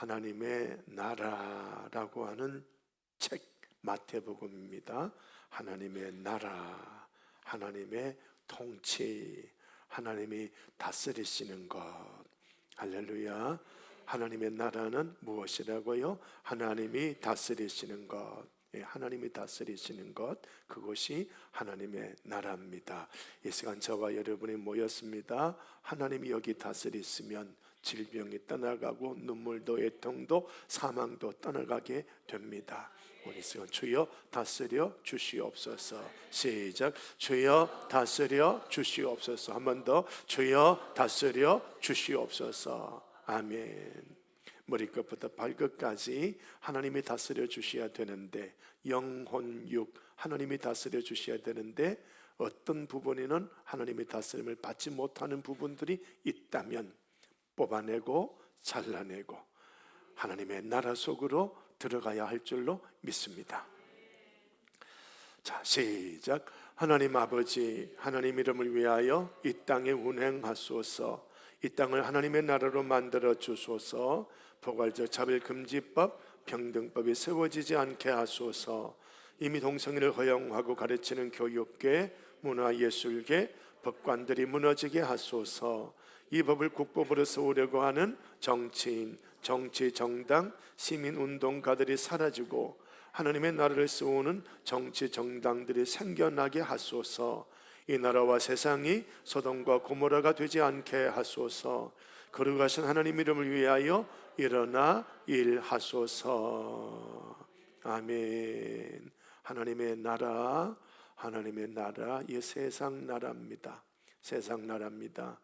하나님의 나라라고 하는 책 마태복음입니다. 하나님의 나라, 하나님의 통치, 하나님이 다스리시는 것. 할렐루야. 하나님의 나라는 무엇이라고요? 하나님이 다스리시는 것. 하나님이 다스리시는 것, 그것이 하나님의 나라입니다. 이 시간 저와 여러분이 모였습니다. 하나님이 여기 다스리시면 질병이 떠나가고 눈물도 애통도 사망도 떠나가게 됩니다. 우리 시간 주여 다스려 주시옵소서. 시작. 주여 다스려 주시옵소서. 한 번 더. 주여 다스려 주시옵소서. 아멘. 머리끝부터 발끝까지 하나님이 다스려 주셔야 되는데, 영혼 육 하나님이 다스려 주셔야 되는데, 어떤 부분에는 하나님의 다스림을 받지 못하는 부분들이 있다면 뽑아내고 잘라내고 하나님의 나라 속으로 들어가야 할 줄로 믿습니다. 자, 시작. 하나님 아버지, 하나님 이름을 위하여 이 땅에 운행하소서. 이 땅을 하나님의 나라로 만들어 주소서. 포괄적 차별금지법, 평등법이 세워지지 않게 하소서. 이미 동성애를 허용하고 가르치는 교육계, 문화예술계, 법관들이 무너지게 하소서. 이 법을 국법으로 세우려고 하는 정치인, 정치정당, 시민운동가들이 사라지고 하나님의 나라를 세우는 정치정당들이 생겨나게 하소서. 이 나라와 세상이 소돔과 고모라가 되지 않게 하소서. 거룩하신 하나님 이름을 위하여 일어나 일하소서. 아멘. 하나님의 나라, 하나님의 나라, 이 세상 나라입니다. 세상 나라입니다.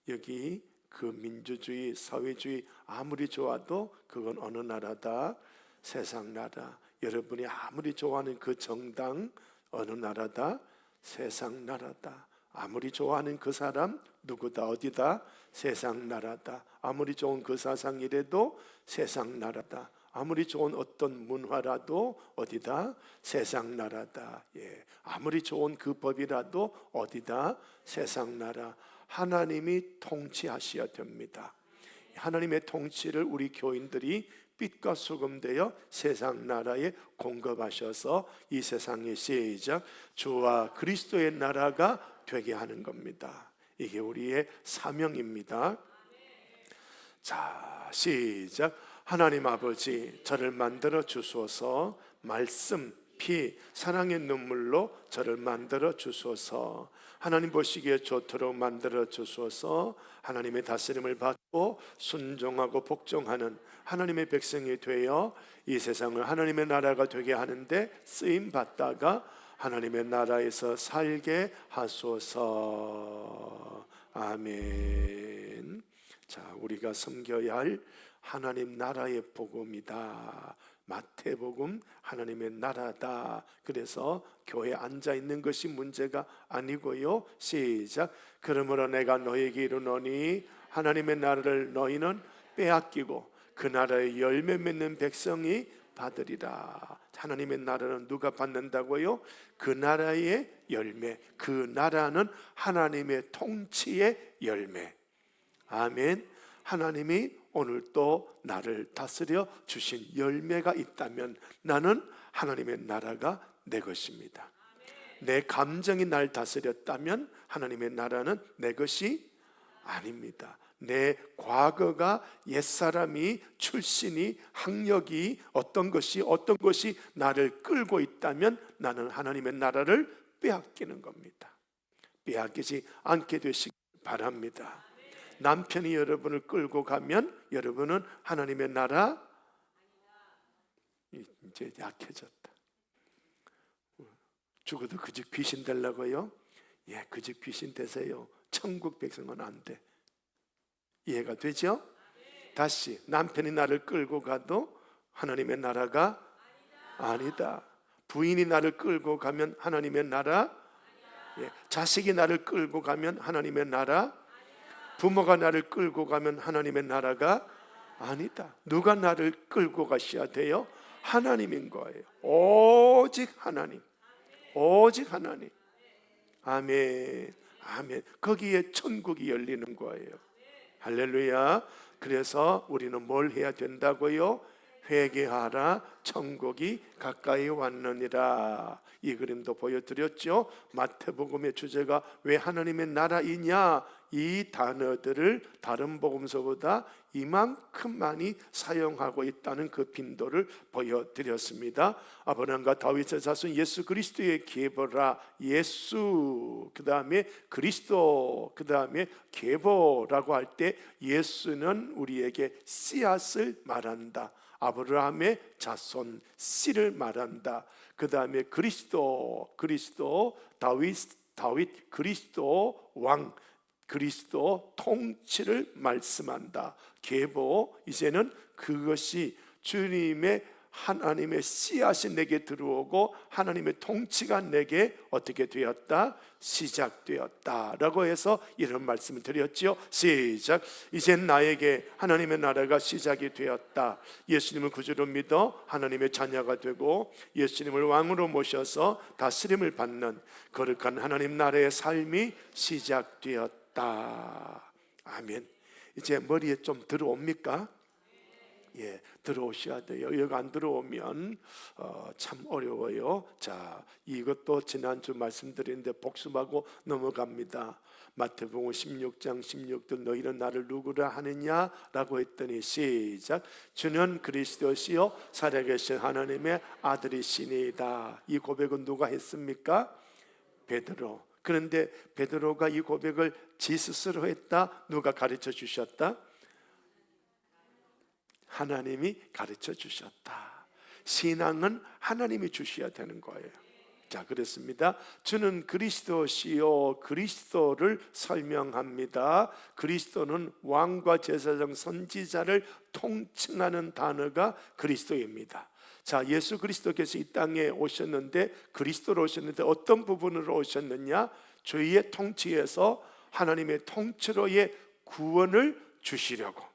여기 그 민주주의, 사회주의 아무리 좋아도 그건 어느 나라다? 세상 나라. 여러분이 아무리 좋아하는 그 정당 어느 나라다? 세상 나라다. 아무리 좋아하는 그 사람 누구다? 어디다? 세상 나라다. 아무리 좋은 그 사상이라도 세상 나라다. 아무리 좋은 어떤 문화라도 어디다? 세상 나라다. 예. 아무리 좋은 그 법이라도 어디다? 세상 나라. 하나님이 통치하셔야 됩니다. 하나님의 통치를 우리 교인들이 빛과 소금 되어 세상 나라에 공급하셔서 이 세상의 시작 주와 그리스도의 나라가 되게 하는 겁니다. 이게 우리의 사명입니다. 자, 시작. 하나님 아버지, 저를 만들어 주소서. 말씀, 피, 사랑의 눈물로 저를 만들어 주소서. 하나님 보시기에 좋도록 만들어 주소서. 하나님의 다스림을 받고 순종하고 복종하는 하나님의 백성이 되어 이 세상을 하나님의 나라가 되게 하는데 쓰임 받다가 하나님의 나라에서 살게 하소서. 아멘. 자, 우리가 섬겨야 할 하나님 나라의 복음이다. 마태복음, 하나님의 나라다. 그래서 교회에 앉아있는 것이 문제가 아니고요. 시작. 그러므로 내가 너에게 이르노니 하나님의 나라를 너희는 빼앗기고 그 나라의 열매 맺는 백성이 받으리라. 하나님의 나라는 누가 받는다고요? 그 나라의 열매. 그 나라는 하나님의 통치의 열매. 아멘. 하나님이 오늘 또 나를 다스려 주신 열매가 있다면 나는 하나님의 나라가 내 것입니다. 내 감정이 날 다스렸다면 하나님의 나라는 내 것이 아닙니다. 내 과거가, 옛사람이, 출신이, 학력이 어떤 것이 나를 끌고 있다면 나는 하나님의 나라를 빼앗기는 겁니다. 빼앗기지 않게 되시기 바랍니다. 남편이 여러분을 끌고 가면 여러분은 하나님의 나라 이제 약해졌다. 죽어도 그 집 귀신 되려고요? 예, 그 집 귀신 되세요. 천국 백성은 안 돼. 이해가 되죠? 다시 남편이 나를 끌고 가도 하나님의 나라가 아니다. 부인이 나를 끌고 가면 하나님의 나라, 예, 자식이 나를 끌고 가면 하나님의 나라, 부모가 나를 끌고 가면 하나님의 나라가 아니다. 누가 나를 끌고 가셔야 돼요? 하나님인 거예요. 오직 하나님. 오직 하나님. 아멘. 아멘. 거기에 천국이 열리는 거예요. 할렐루야. 그래서 우리는 뭘 해야 된다고요? 회개하라, 천국이 가까이 왔느니라. 이 그림도 보여드렸죠. 마태복음의 주제가 왜 하나님의 나라이냐, 이 단어들을 다른 복음서보다 이만큼 많이 사용하고 있다는 그 빈도를 보여드렸습니다. 아브라함과 다윗의 자손 예수 그리스도의 계보라. 예수, 그 다음에 그리스도, 그 다음에 계보라고 할 때 예수는 우리에게 씨앗을 말한다. 아브라함의 자손, 씨를 말한다. 그 다음에 그리스도, 다윗, 그리스도 왕, 그리스도 통치를 말씀한다. 계보, 이제는 그것이 주님의 하나님의 씨앗이 내게 들어오고 하나님의 통치가 내게 어떻게 되었다? 시작되었다 라고 해서 이런 말씀을 드렸지요. 시작. 이젠 나에게 하나님의 나라가 시작이 되었다. 예수님을 구주로 믿어 하나님의 자녀가 되고 예수님을 왕으로 모셔서 다스림을 받는 거룩한 하나님 나라의 삶이 시작되었다. 아멘. 이제 머리에 좀 들어옵니까? 예, 들어오셔야 돼요. 여기 안 들어오면 참 어려워요. 자, 이것도 지난주 말씀드렸는데 복습하고 넘어갑니다. 마태복음 16장 16절 너희는 나를 누구라 하느냐 라고 했더니 시작. 주는 그리스도시요 살아계신 하나님의 아들이시니이다. 이 고백은 누가 했습니까? 베드로. 그런데 베드로가 이 고백을 지 스스로 했다? 누가 가르쳐 주셨다? 하나님이 가르쳐 주셨다. 신앙은 하나님이 주셔야 되는 거예요. 자, 그렇습니다. 주는 그리스도시요, 그리스도를 설명합니다. 그리스도는 왕과 제사장 선지자를 통칭하는 단어가 그리스도입니다. 자, 예수 그리스도께서 이 땅에 오셨는데 그리스도로 오셨는데 어떤 부분으로 오셨느냐? 죄의 통치에서 하나님의 통치로의 구원을 주시려고.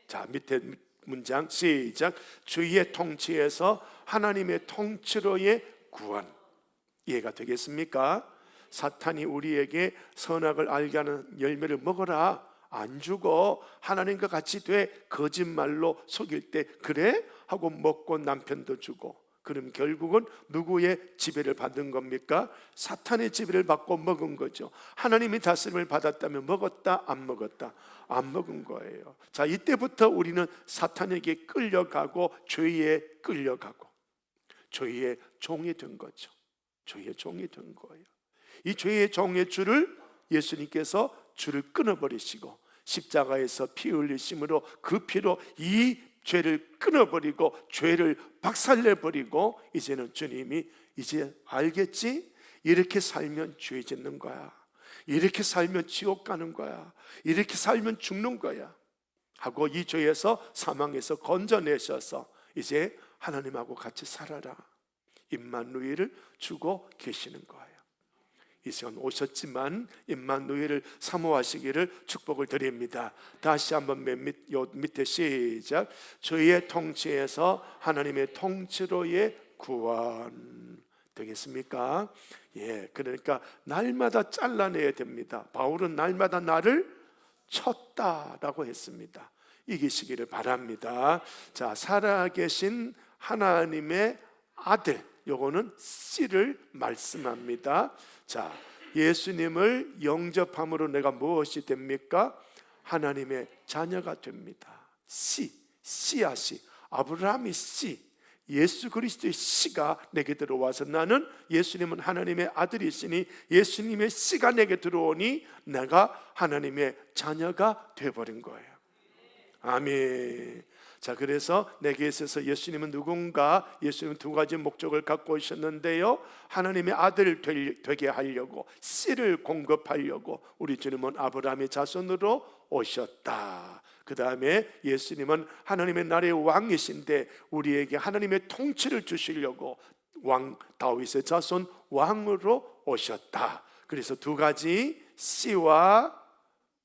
자, 밑에 문장 시작. 주의 통치에서 하나님의 통치로의 구원. 이해가 되겠습니까? 사탄이 우리에게 선악을 알게 하는 열매를 먹어라, 안 주고 하나님과 같이 돼 거짓말로 속일 때 그래? 하고 먹고 남편도 주고, 그럼 결국은 누구의 지배를 받은 겁니까? 사탄의 지배를 받고 먹은 거죠. 하나님이 다스림을 받았다면 먹었다? 안 먹었다? 안 먹은 거예요. 자, 이때부터 우리는 사탄에게 끌려가고 죄에 끌려가고 죄의 종이 된 거죠. 죄의 종이 된 거예요. 이 죄의 종의 줄을 예수님께서 줄을 끊어버리시고 십자가에서 피 흘리심으로 그 피로 이 죄를 끊어버리고 죄를 박살내버리고, 이제는 주님이 이제 알겠지? 이렇게 살면 죄 짓는 거야, 이렇게 살면 지옥 가는 거야, 이렇게 살면 죽는 거야 하고 이 죄에서, 사망에서 건져내셔서 이제 하나님하고 같이 살아라, 임마누엘을 주고 계시는 거예요. 이 시간 오셨지만 임마누엘을 사모하시기를 축복을 드립니다. 다시 한번 밑에 시작. 주의 통치에서 하나님의 통치로의 구원. 되겠습니까? 예, 그러니까 날마다 잘라내야 됩니다. 바울은 날마다 나를 쳤다라고 했습니다. 이기시기를 바랍니다. 자, 살아계신 하나님의 아들, 요거는 씨를 말씀합니다. 자, 예수님을 영접함으로 내가 무엇이 됩니까? 하나님의 자녀가 됩니다. 씨앗이, 아브라함의 씨, 예수 그리스도의 씨가 내게 들어와서 나는, 예수님은 하나님의 아들이시니 예수님의 씨가 내게 들어오니 내가 하나님의 자녀가 되어버린 거예요. 아멘. 자, 그래서 내게 있어서 예수님은 누군가? 예수님은 두 가지 목적을 갖고 오셨는데요, 하나님의 아들 되게 하려고, 씨를 공급하려고 우리 주님은 아브라함의 자손으로 오셨다. 그 다음에 예수님은 하나님의 나라의 왕이신데 우리에게 하나님의 통치를 주시려고 왕 다윗의 자손 왕으로 오셨다. 그래서 두 가지, 씨와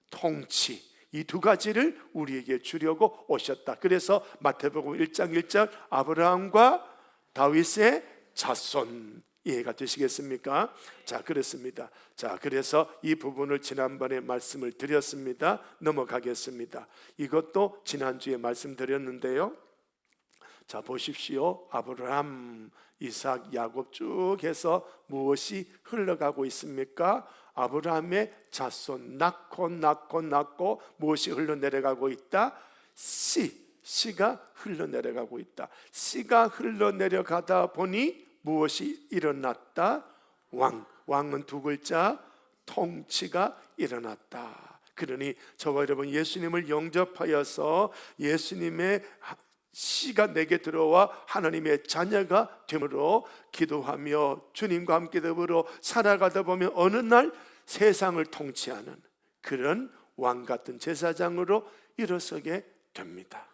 통치, 이 두 가지를 우리에게 주려고 오셨다. 그래서 마태복음 1장 1절 아브라함과 다윗의 자손, 이해가 되시겠습니까? 자, 그렇습니다. 자, 그래서 이 부분을 지난번에 말씀을 드렸습니다. 넘어가겠습니다. 이것도 지난주에 말씀드렸는데요. 자, 보십시오. 아브라함, 이삭, 야곱 쭉 해서 무엇이 흘러가고 있습니까? 아브라함의 자손 낳고 무엇이 흘러내려가고 있다? 씨가 흘러내려가고 있다. 씨가 흘러내려가다 보니 무엇이 일어났다? 왕은 두 글자, 통치가 일어났다. 그러니 저와 여러분 예수님을 영접하여서 예수님의 씨가 내게 들어와 하나님의 자녀가 되므로 기도하며 주님과 함께 더불어 살아가다 보면 어느 날 세상을 통치하는 그런 왕 같은 제사장으로 일어서게 됩니다.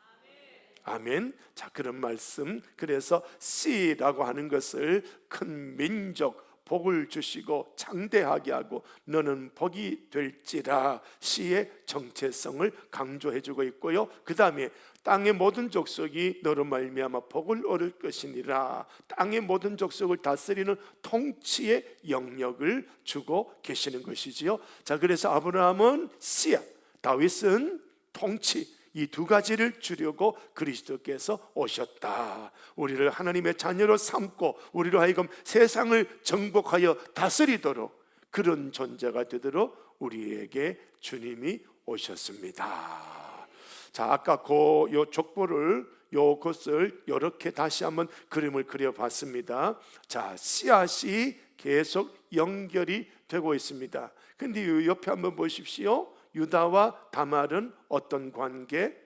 아멘. 자, 그런 말씀. 그래서 씨라고 하는 것을 큰 민족 복을 주시고 장대하게 하고 너는 복이 될지라, 씨의 정체성을 강조해주고 있고요. 그 다음에 땅의 모든 족속이 너로 말미암아 복을 얻을 것이니라, 땅의 모든 족속을 다스리는 통치의 영역을 주고 계시는 것이지요. 자, 그래서 아브라함은 씨야, 다윗은 통치, 이 두 가지를 주려고 그리스도께서 오셨다. 우리를 하나님의 자녀로 삼고 우리로 하여금 세상을 정복하여 다스리도록 그런 존재가 되도록 우리에게 주님이 오셨습니다. 자, 아까 요 족보를 요것을 이렇게 다시 한번 그림을 그려봤습니다. 자, 씨앗이 계속 연결이 되고 있습니다. 근데 이 옆에 한번 보십시오. 유다와 다말은 어떤 관계?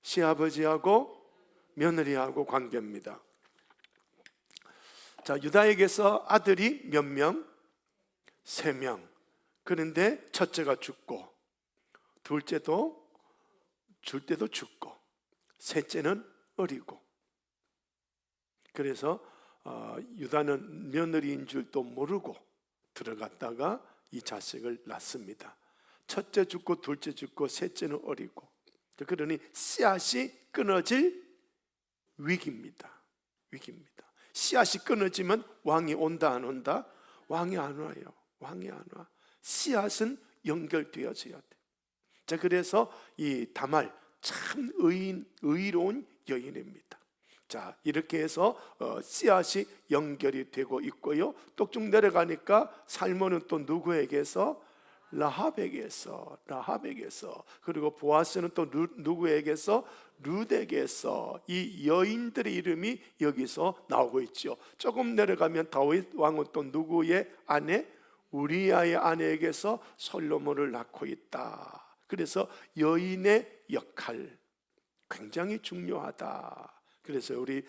시아버지하고 며느리하고 관계입니다. 자, 유다에게서 아들이 몇 명? 3명. 그런데 첫째가 죽고, 둘째도 줄 때도 죽고, 셋째는 어리고. 그래서 유다는 며느리인 줄도 모르고 들어갔다가 이 자식을 낳습니다. 첫째 죽고 둘째 죽고 셋째는 어리고. 그러니 씨앗이 끊어질 위기입니다. 씨앗이 끊어지면 왕이 온다 안 온다? 왕이 안 와요. 왕이 안 와. 씨앗은 연결되어져야 돼. 자, 그래서 이 다말 참 의로운 여인입니다. 자, 이렇게 해서 씨앗이 연결이 되고 있고요. 또 쭉 내려가니까 살몬은 또 누구에게서? 라합에게서. 그리고 보아스는 또 누구에게서? 룻에게서. 이 여인들의 이름이 여기서 나오고 있죠. 조금 내려가면 다윗 왕은 또 누구의 아내? 우리아의 아내에게서 솔로몬을 낳고 있다. 그래서 여인의 역할 굉장히 중요하다. 그래서 우리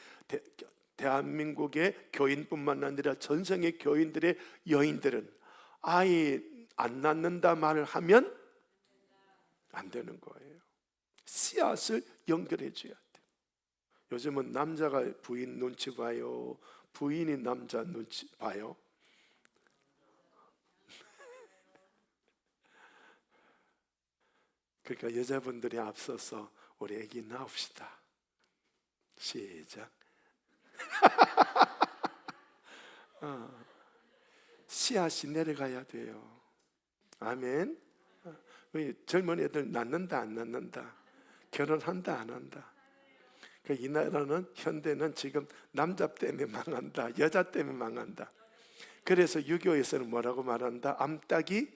대한민국의 교인뿐만 아니라 전생의 교인들의 여인들은 아이 안 낳는다 말을 하면 안 되는 거예요. 씨앗을 연결해 줘야 돼. 요즘은 남자가 부인 눈치 봐요, 부인이 남자 눈치 봐요. 그러니까 여자분들이 앞서서 우리 애기 낳읍시다. 시작. 씨앗이 내려가야 돼요. 아멘. 젊은 애들 낳는다 안 낳는다? 결혼한다 안 한다? 이 나라는 현대는 지금 남자 때문에 망한다, 여자 때문에 망한다. 그래서 유교에서는 뭐라고 말한다? 암탉이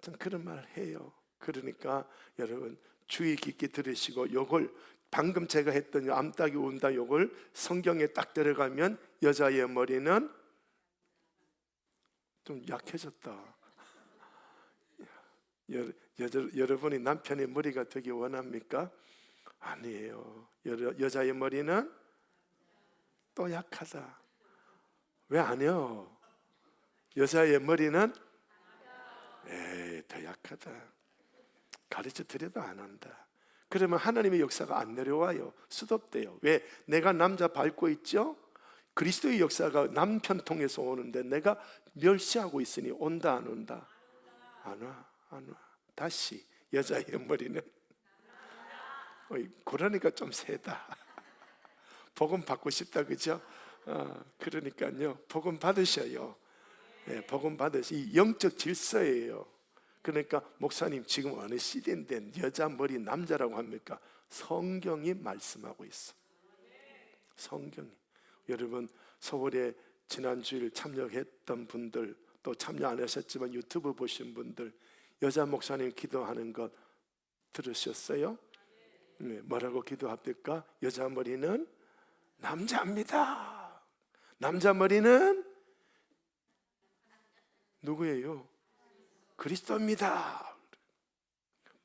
좀 그런 말 해요. 그러니까 여러분 주의 깊게 들으시고 요걸 방금 제가 했던 암탉이 운다 요걸 성경에 딱 들어가면 여자의 머리는 좀 약해졌다. 여러분이 남편의 머리가 되기 원합니까? 아니에요. 여자의 머리는 또 약하다. 왜 안 해요? 여자의 머리는 더 약하다. 가르쳐 드려도 안 한다. 그러면 하나님의 역사가 안 내려와요. 수덥대요. 왜? 내가 남자 밟고 있죠? 그리스도의 역사가 남편 통해서 오는데 내가 멸시하고 있으니 온다 안 온다? 안 와. 다시 여자의 머리는 그러니까 좀 세다. 복음 받고 싶다, 그죠? 그러니까요, 복음 받으셔요. 복음 받으시. 이 영적 질서예요. 그러니까 목사님 지금 어느 시대인데 여자 머리 남자라고 합니까? 성경이 말씀하고 있어. 성경이. 여러분, 서울에 지난 주일 참여했던 분들, 또 참여 안 하셨지만 유튜브 보신 분들, 여자 목사님 기도하는 것 들으셨어요? 뭐라고 기도합니까? 여자 머리는 남자입니다. 남자 머리는 누구예요? 그리스도입니다.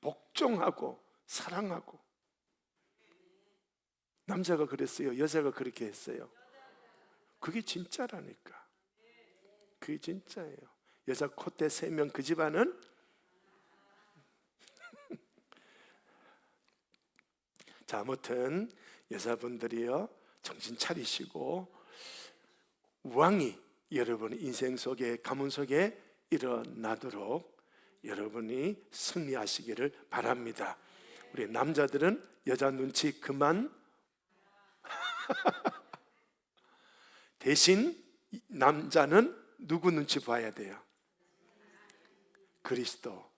복종하고 사랑하고. 남자가 그랬어요? 여자가 그렇게 했어요? 그게 진짜라니까. 그게 진짜예요. 여자 콧대 3명 그 집안은 자, 아무튼 여자분들이요, 정신 차리시고 왕이 여러분 인생 속에, 가문 속에 일어나도록 여러분이 승리하시기를 바랍니다. 우리 남자들은 여자 눈치 그만 대신 남자는 누구 눈치 봐야 돼요? 그리스도.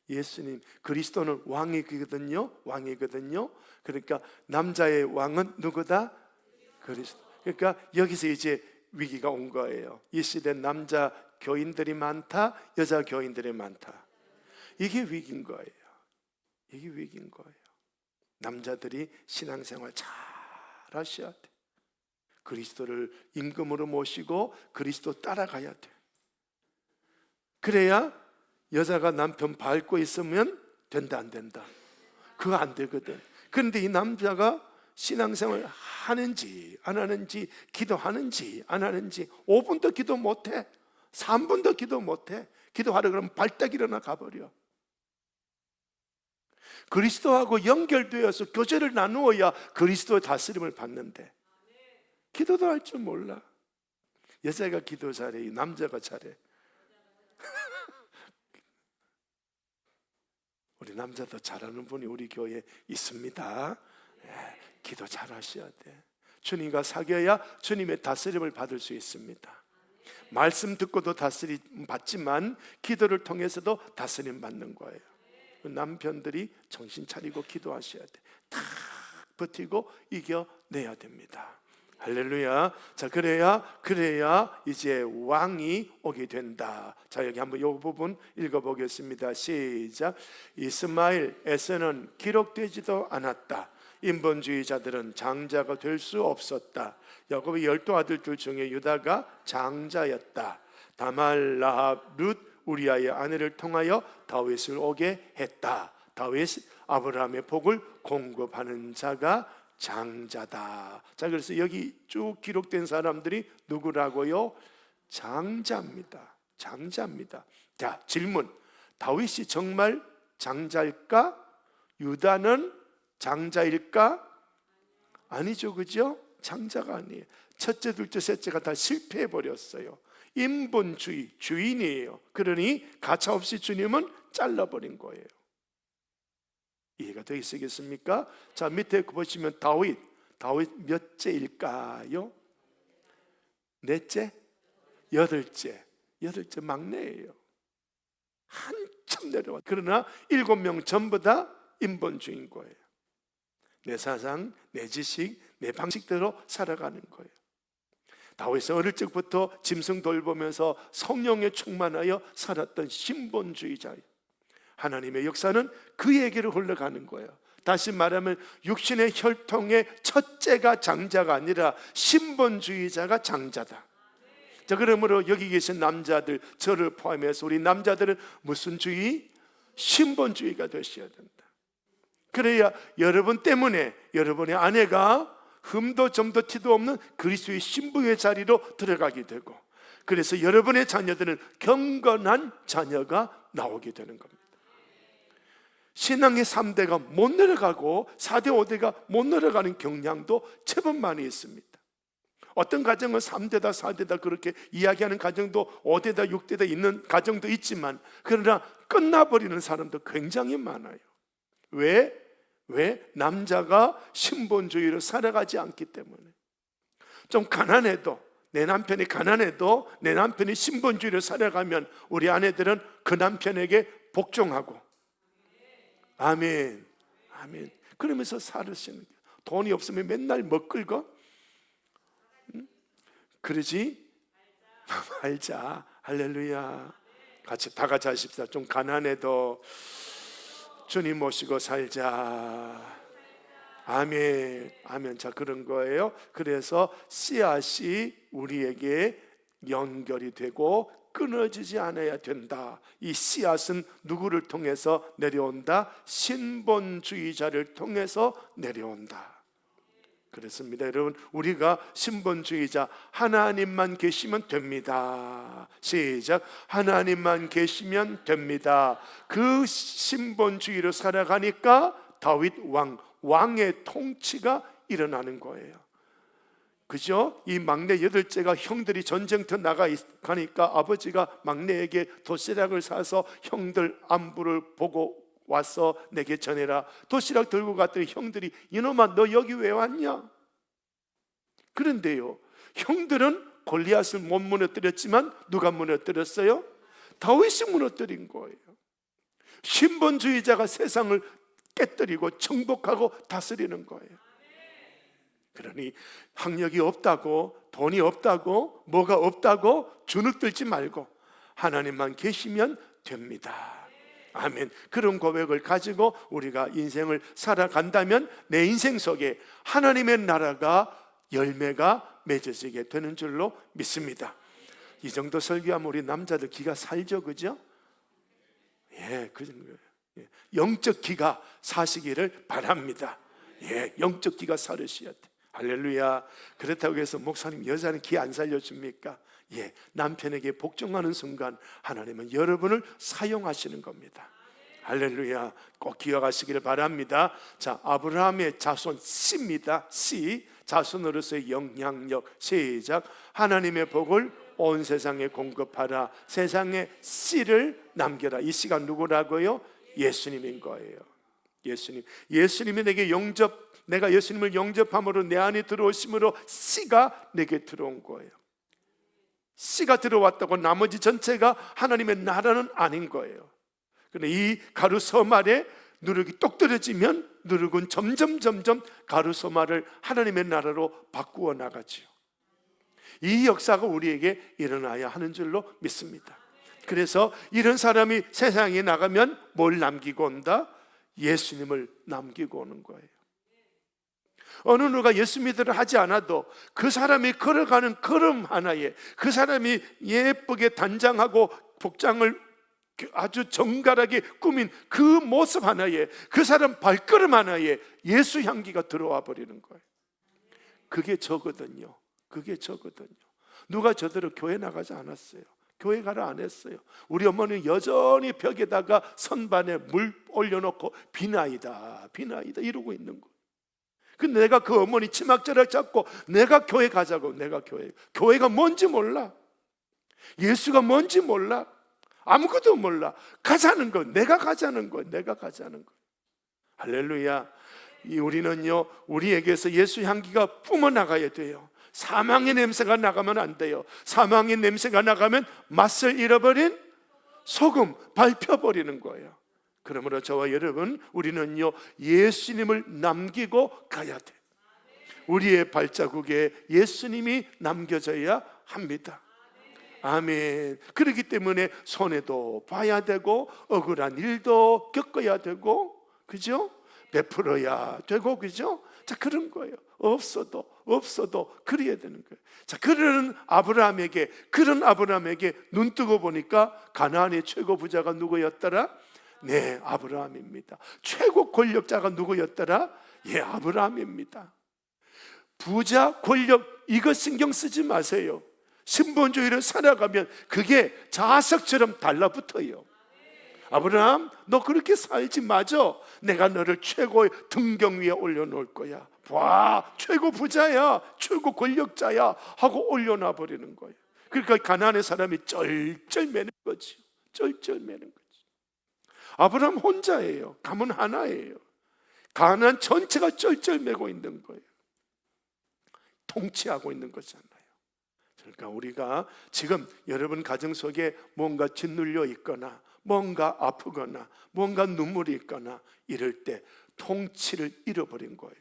예수님, 그리스도는 왕이거든요. 그러니까 남자의 왕은 누구다? 그리스도. 그러니까 여기서 이제 위기가 온 거예요. 이 시대 남자 교인들이 많다, 여자 교인들이 많다. 이게 위기인 거예요. 남자들이 신앙생활 잘 하셔야 돼. 그리스도를 임금으로 모시고 그리스도 따라가야 돼. 그래야 여자가 남편 밟고 있으면 된다, 안 된다? 그거 안 되거든. 그런데 이 남자가 신앙생활 하는지 안 하는지, 기도하는지 안 하는지, 5분도 기도 못해, 3분도 기도 못해. 기도하려 그러면 발딱 일어나 가버려. 그리스도하고 연결되어서 교제를 나누어야 그리스도의 다스림을 받는데 기도도 할 줄 몰라. 여자가 기도 잘해, 남자가 잘해. 우리 남자도 잘하는 분이 우리 교회에 있습니다. 기도 잘하셔야 돼. 주님과 사귀어야 주님의 다스림을 받을 수 있습니다. 말씀 듣고도 다스림 받지만 기도를 통해서도 다스림 받는 거예요. 남편들이 정신 차리고 기도하셔야 돼. 탁 버티고 이겨내야 됩니다. 할렐루야. 자, 그래야 이제 왕이 오게 된다. 자, 여기 한번 이 부분 읽어보겠습니다. 시작. 이스마엘에서는 기록되지도 않았다. 인본주의자들은 장자가 될 수 없었다. 야곱의 12아들들 중에 유다가 장자였다. 다말, 라합, 룻, 우리아의 아내를 통하여 다윗을 오게 했다. 다윗, 아브라함의 복을 공급하는 자가 장자다. 자, 그래서 여기 쭉 기록된 사람들이 누구라고요? 장자입니다. 자, 질문. 다윗이 정말 장자일까? 유다는 장자일까? 아니죠, 그죠? 장자가 아니에요. 첫째, 둘째, 셋째가 다 실패해 버렸어요. 인본주의, 주인이에요. 그러니 가차없이 주님은 잘라버린 거예요. 이해가 되시겠습니까? 자, 밑에 보시면 다윗 몇째일까요? 넷째? 여덟째 막내예요. 한참 내려와. 그러나 7명 전부 다 인본주의인 거예요. 내 사상, 내 지식, 내 방식대로 살아가는 거예요. 다윗은 어릴 적부터 짐승 돌보면서 성령에 충만하여 살았던 신본주의자예요. 하나님의 역사는 그에게로 흘러가는 거예요. 다시 말하면 육신의 혈통의 첫째가 장자가 아니라 신본주의자가 장자다. 자, 그러므로 여기 계신 남자들, 저를 포함해서 우리 남자들은 무슨 주의? 신본주의가 되셔야 된다. 그래야 여러분 때문에 여러분의 아내가 흠도 점도 티도 없는 그리스도의 신부의 자리로 들어가게 되고, 그래서 여러분의 자녀들은 경건한 자녀가 나오게 되는 겁니다. 신앙의 3대가 못 내려가고 4대 5대가 못 내려가는 경향도 제법 많이 있습니다. 어떤 가정은 3대다 4대다 그렇게 이야기하는 가정도 5대다 6대다 있는 가정도 있지만, 그러나 끝나버리는 사람도 굉장히 많아요. 왜 왜? 남자가 신본주의로 살아가지 않기 때문에. 좀 가난해도, 내 남편이 가난해도 내 남편이 신본주의로 살아가면 우리 아내들은 그 남편에게 복종하고, 아멘, 아멘, 그러면서 살으시는 거예요. 돈이 없으면 맨날 먹글거? 그러지 말자. 할렐루야. 다 같이 하십시다. 좀 가난해도 주님 모시고 살자. 아멘, 아멘. 자, 그런 거예요. 그래서 씨앗이 우리에게 연결이 되고 끊어지지 않아야 된다. 이 씨앗은 누구를 통해서 내려온다? 신본주의자를 통해서 내려온다. 그렇습니다. 여러분, 우리가 신본주의자, 하나님만 계시면 됩니다. 시작. 하나님만 계시면 됩니다. 그 신본주의로 살아가니까 다윗 왕의 통치가 일어나는 거예요. 그죠? 이 막내 8째가 형들이 전쟁터 나가니까 아버지가 막내에게 도시락을 사서 형들 안부를 보고 와서 내게 전해라. 도시락 들고 갔더니 형들이, 이놈아 너 여기 왜 왔냐? 그런데요, 형들은 골리앗을 못 무너뜨렸지만 누가 무너뜨렸어요? 다윗이 무너뜨린 거예요. 신본주의자가 세상을 깨뜨리고 정복하고 다스리는 거예요. 그러니 학력이 없다고, 돈이 없다고, 뭐가 없다고 주눅 들지 말고 하나님만 계시면 됩니다. 아멘. 그런 고백을 가지고 우리가 인생을 살아간다면 내 인생 속에 하나님의 나라가, 열매가 맺어지게 되는 줄로 믿습니다. 이 정도 설교하면 우리 남자들 기가 살죠, 그죠? 예, 예, 영적 기가 사시기를 바랍니다. 예, 영적 기가 살으셔야 돼. 할렐루야. 그렇다고 해서 목사님, 여자는 기 안 살려줍니까? 예, 남편에게 복종하는 순간 하나님은 여러분을 사용하시는 겁니다. 할렐루야. 꼭 기억하시기를 바랍니다. 자, 아브라함의 자손 씨입니다. 씨, 자손으로서의 영향력. 시작. 하나님의 복을 온 세상에 공급하라. 세상에 씨를 남겨라. 이 씨가 누구라고요? 예수님인 거예요. 예수님이 내게 내가 예수님을 영접함으로 내 안에 들어오심으로 씨가 내게 들어온 거예요. 씨가 들어왔다고 나머지 전체가 하나님의 나라는 아닌 거예요. 그런데 이 가루 서말에 누룩이 똑 떨어지면 누룩은 점점 가루 서말을 하나님의 나라로 바꾸어 나가지요. 이 역사가 우리에게 일어나야 하는 줄로 믿습니다. 그래서 이런 사람이 세상에 나가면 뭘 남기고 온다? 예수님을 남기고 오는 거예요. 어느 누가 예수 믿으려 하지 않아도 그 사람이 걸어가는 걸음 하나에, 그 사람이 예쁘게 단장하고 복장을 아주 정갈하게 꾸민 그 모습 하나에, 그 사람 발걸음 하나에 예수 향기가 들어와 버리는 거예요. 그게 저거든요. 누가 저대로 교회 나가지 않았어요. 교회 가라 안 했어요. 우리 어머니는 여전히 벽에다가 선반에 물 올려놓고 비나이다 이러고 있는 거예요. 근데 내가 그 어머니 치막자를 잡고 내가 교회 가자고. 교회가 뭔지 몰라. 예수가 뭔지 몰라. 아무것도 몰라. 가자는 거. 내가 가자는 거. 할렐루야. 우리는요, 우리에게서 예수 향기가 뿜어나가야 돼요. 사망의 냄새가 나가면 안 돼요. 사망의 냄새가 나가면 맛을 잃어버린 소금 밟혀버리는 거예요. 그러므로 저와 여러분, 우리는요 예수님을 남기고 가야 돼. 우리의 발자국에 예수님이 남겨져야 합니다. 아멘. 그렇기 때문에 손해도 봐야 되고 억울한 일도 겪어야 되고, 그죠? 베풀어야 되고, 그죠? 자, 그런 거예요. 없어도 그래야 되는 거예요. 자, 그런 아브라함에게 눈 뜨고 보니까 가나안의 최고 부자가 누구였더라? 네, 아브라함입니다. 최고 권력자가 누구였더라? 예, 아브라함입니다. 부자, 권력, 이거 신경 쓰지 마세요. 신본주의를 살아가면 그게 자석처럼 달라붙어요. 아브라함, 너 그렇게 살지 마죠. 내가 너를 최고의 등경 위에 올려놓을 거야. 와, 최고 부자야, 최고 권력자야 하고 올려놔 버리는 거예요. 그러니까 가나안의 사람이 쩔쩔 매는 거지. 아브라함 혼자예요. 가문 하나예요. 가나안 전체가 쩔쩔매고 있는 거예요. 통치하고 있는 거잖아요. 그러니까 우리가 지금 여러분 가정 속에 뭔가 짓눌려 있거나 뭔가 아프거나 뭔가 눈물이 있거나 이럴 때 통치를 잃어버린 거예요.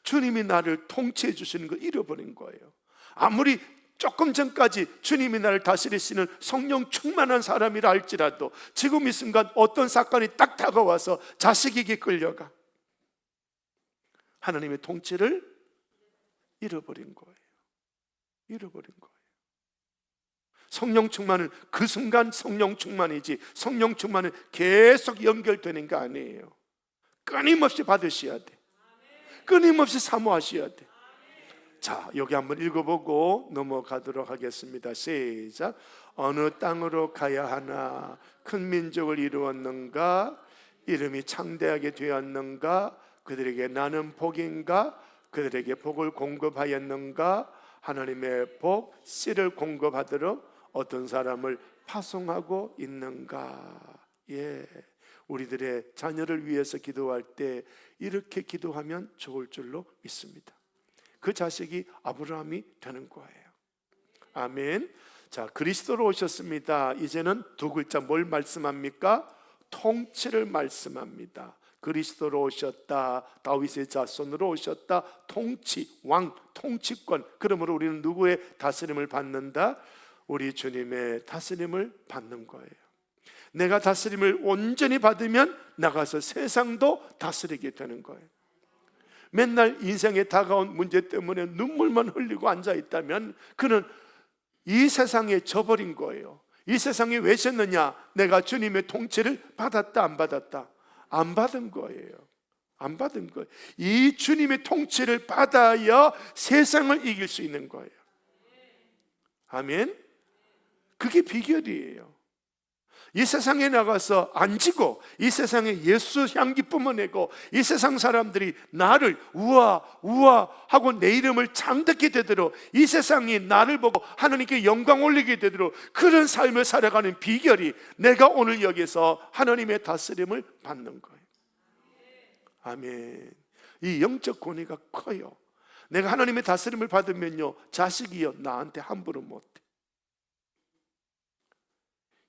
주님이 나를 통치해 주시는 걸 잃어버린 거예요. 아무리 조금 전까지 주님이 나를 다스리시는 성령 충만한 사람이라 할지라도 지금 이 순간 어떤 사건이 딱 다가와서 자식에게 끌려가 하나님의 통치를 잃어버린 거예요. 잃어버린 거예요. 성령 충만은 그 순간 성령 충만이지, 성령 충만은 계속 연결되는 게 아니에요. 끊임없이 받으셔야 돼. 끊임없이 사모하셔야 돼. 자, 여기 한번 읽어보고 넘어가도록 하겠습니다. 시작. 어느 땅으로 가야 하나? 큰 민족을 이루었는가? 이름이 창대하게 되었는가? 그들에게 나는 복인가? 그들에게 복을 공급하였는가? 하나님의 복, 씨를 공급하도록 어떤 사람을 파송하고 있는가? 예, 우리들의 자녀를 위해서 기도할 때 이렇게 기도하면 좋을 줄로 믿습니다. 그 자식이 아브라함이 되는 거예요. 아멘. 자, 그리스도로 오셨습니다. 이제는 두 글자 뭘 말씀합니까? 통치를 말씀합니다. 그리스도로 오셨다. 다윗의 자손으로 오셨다. 통치, 왕, 통치권. 그러므로 우리는 누구의 다스림을 받는다? 우리 주님의 다스림을 받는 거예요. 내가 다스림을 온전히 받으면 나가서 세상도 다스리게 되는 거예요. 맨날 인생에 다가온 문제 때문에 눈물만 흘리고 앉아있다면 그는 이 세상에 져버린 거예요. 이 세상에 왜 졌느냐? 내가 주님의 통치를 받았다 안 받았다? 안 받은 거예요. 안 받은 거예요. 이 주님의 통치를 받아야 세상을 이길 수 있는 거예요. 아멘. 그게 비결이에요. 이 세상에 나가서 안 지고 이 세상에 예수 향기 뿜어내고 이 세상 사람들이 나를 우와 우와 하고 내 이름을 창듣게 되도록 이 세상이 나를 보고 하나님께 영광 올리게 되도록 그런 삶을 살아가는 비결이 내가 오늘 여기서 하나님의 다스림을 받는 거예요. 아멘. 이 영적 권위가 커요. 내가 하나님의 다스림을 받으면요, 자식이요 나한테 함부로 못해.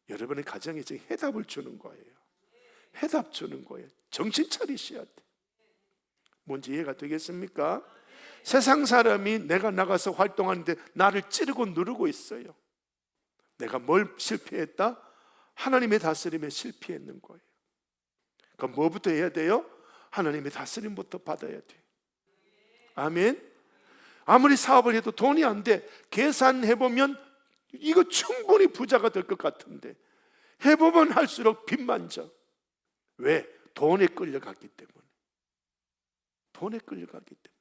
여러분의 가정에 지금 해답을 주는 거예요. 해답 주는 거예요. 정신 차리셔야 돼. 뭔지 이해가 되겠습니까? 세상 사람이 내가 나가서 활동하는데 나를 찌르고 누르고 있어요. 내가 뭘 실패했다? 하나님의 다스림에 실패했는 거예요. 그럼 뭐부터 해야 돼요? 하나님의 다스림부터 받아야 돼. 아멘. 아무리 사업을 해도 돈이 안 돼. 계산해보면 이거 충분히 부자가 될 것 같은데 해보면 할수록 빚만 져. 왜? 돈에 끌려갔기 때문에. 돈에 끌려갔기 때문에.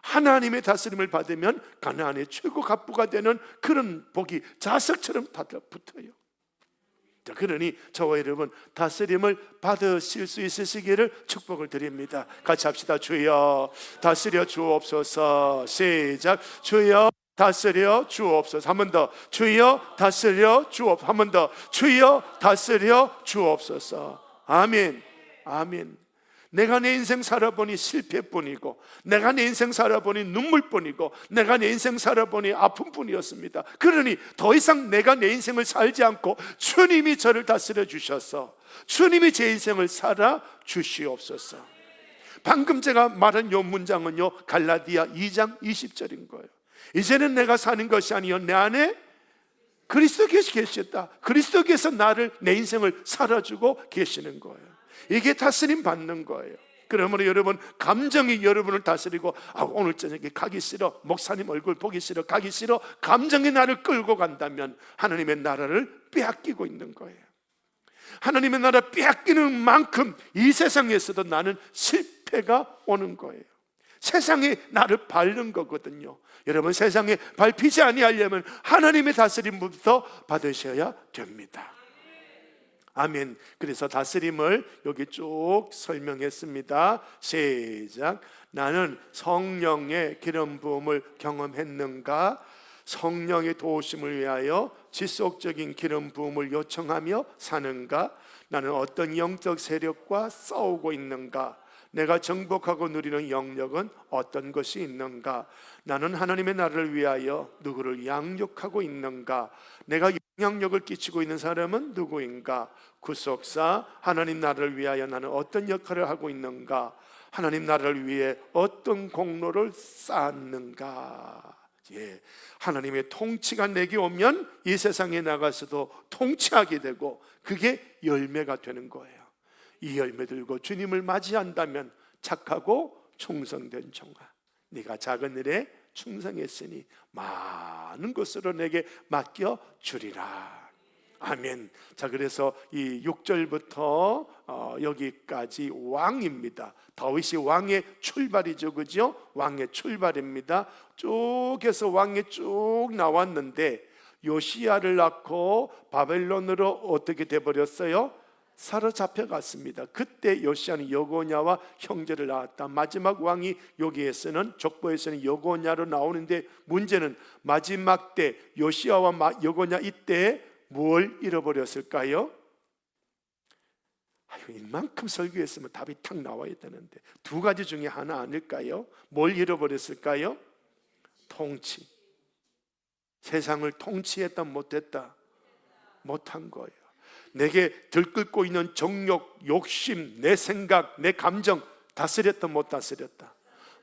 하나님의 다스림을 받으면 가나안의 최고 갑부가 되는 그런 복이 자석처럼 붙어요. 자, 그러니 저와 여러분 다스림을 받으실 수 있으시기를 축복을 드립니다. 같이 합시다. 주여 다스려 주옵소서. 시작. 주여 다스려 주옵소서. 한 번 더. 주여 다스려 주옵소서. 한 번 더. 주여 다스려 주옵소서. 아멘. 아멘. 내가 내 인생 살아보니 실패뿐이고 내가 내 인생 살아보니 눈물뿐이고 내가 내 인생 살아보니 아픔뿐이었습니다. 그러니 더 이상 내가 내 인생을 살지 않고 주님이 저를 다스려 주셔서 주님이 제 인생을 살아 주시옵소서. 방금 제가 말한 이 문장은요 갈라디아 2장 20절인 거예요. 이제는 내가 사는 것이 아니요 내 안에 그리스도께서 계셨다. 그리스도께서 나를 내 인생을 살아주고 계시는 거예요. 이게 다스림 받는 거예요. 그러므로 여러분 감정이 여러분을 다스리고 오늘 저녁에 가기 싫어, 목사님 얼굴 보기 싫어, 가기 싫어, 감정이 나를 끌고 간다면 하나님의 나라를 빼앗기고 있는 거예요. 하나님의 나라 빼앗기는 만큼 이 세상에서도 나는 실패가 오는 거예요. 세상에 나를 밟는 거거든요. 여러분 세상에 밟히지 아니하려면 하나님의 다스림부터 받으셔야 됩니다. 아멘. 그래서 다스림을 여기 쭉 설명했습니다. 시작. 나는 성령의 기름 부음을 경험했는가? 성령의 도우심을 위하여 지속적인 기름 부음을 요청하며 사는가? 나는 어떤 영적 세력과 싸우고 있는가? 내가 정복하고 누리는 영역은 어떤 것이 있는가? 나는 하나님의 나라를 위하여 누구를 양육하고 있는가? 내가 영향력을 끼치고 있는 사람은 누구인가? 구속사, 하나님 나라를 위하여 나는 어떤 역할을 하고 있는가? 하나님 나라를 위해 어떤 공로를 쌓았는가? 예, 하나님의 통치가 내게 오면 이 세상에 나가서도 통치하게 되고 그게 열매가 되는 거예요. 이 열매 들고 주님을 맞이한다면 착하고 충성된 종아, 네가 작은 일에 충성했으니 많은 것으로 내게 맡겨 주리라. 아멘. 자, 그래서 이 6절부터 여기까지 왕입니다. 다윗이 왕의 출발이죠, 그죠? 왕의 출발입니다. 쭉 해서 왕이 쭉 나왔는데 요시야를 낳고 바벨론으로 어떻게 돼버렸어요? 사로잡혀 갔습니다. 그때 요시야는 여고냐와 형제를 낳았다. 마지막 왕이 여기에서는 족보에서는 여고냐로 나오는데 문제는 마지막 때 요시야와 여고냐 이때 뭘 잃어버렸을까요? 이만큼 설교했으면 답이 탁 나와야 되는데 두 가지 중에 하나 아닐까요? 뭘 잃어버렸을까요? 통치. 세상을 통치했다 못했다? 못한 거예요. 내게 들끓고 있는 정욕, 욕심, 내 생각, 내 감정 다스렸다 못 다스렸다?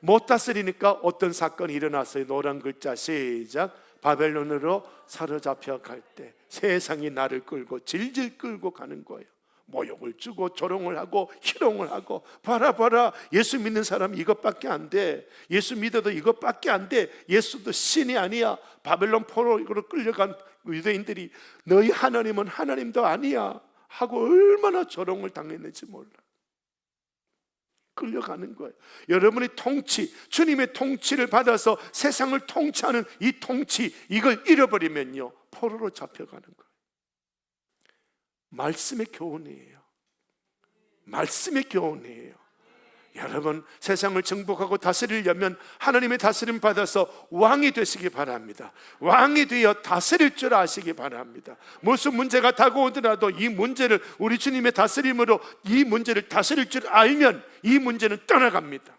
못 다스리니까 어떤 사건이 일어났어요. 노란 글자 시작. 바벨론으로 사로잡혀 갈 때 세상이 나를 끌고 질질 끌고 가는 거예요. 모욕을 주고 조롱을 하고 희롱을 하고 봐라 예수 믿는 사람이 이것밖에 안 돼. 예수 믿어도 이것밖에 안 돼. 예수도 신이 아니야. 바벨론 포로로 끌려간 유대인들이 너희 하나님은 하나님도 아니야 하고 얼마나 조롱을 당했는지 몰라. 끌려가는 거예요. 여러분의 통치, 주님의 통치를 받아서 세상을 통치하는 이 통치, 이걸 잃어버리면요 포로로 잡혀가는 거예요. 말씀의 교훈이에요. 말씀의 교훈이에요. 여러분, 세상을 정복하고 다스리려면 하나님의 다스림 받아서 왕이 되시기 바랍니다. 왕이 되어 다스릴 줄 아시기 바랍니다. 무슨 문제가 다가오더라도 이 문제를 우리 주님의 다스림으로 이 문제를 다스릴 줄 알면 이 문제는 떠나갑니다.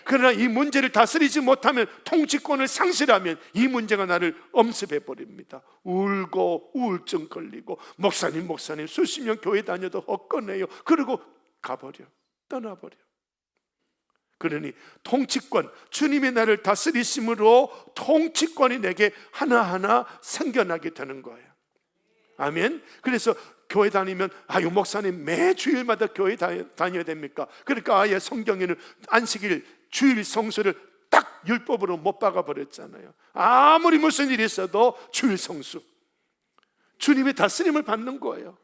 그러나 이 문제를 다스리지 못하면, 통치권을 상실하면 이 문제가 나를 엄습해 버립니다. 울고 우울증 걸리고 목사님 수십 년 교회 다녀도 헛거네요. 그리고 가버려, 떠나버려. 그러니 통치권, 주님이 나를 다스리심으로 통치권이 내게 하나하나 생겨나게 되는 거예요. 아멘. 그래서 교회 다니면 아유 목사님 매 주일마다 교회 다녀야 됩니까? 그러니까 아예 성경에는 안식일 주일 성수를 딱 율법으로 못 박아버렸잖아요. 아무리 무슨 일이 있어도 주일 성수, 주님의 다스림을 받는 거예요.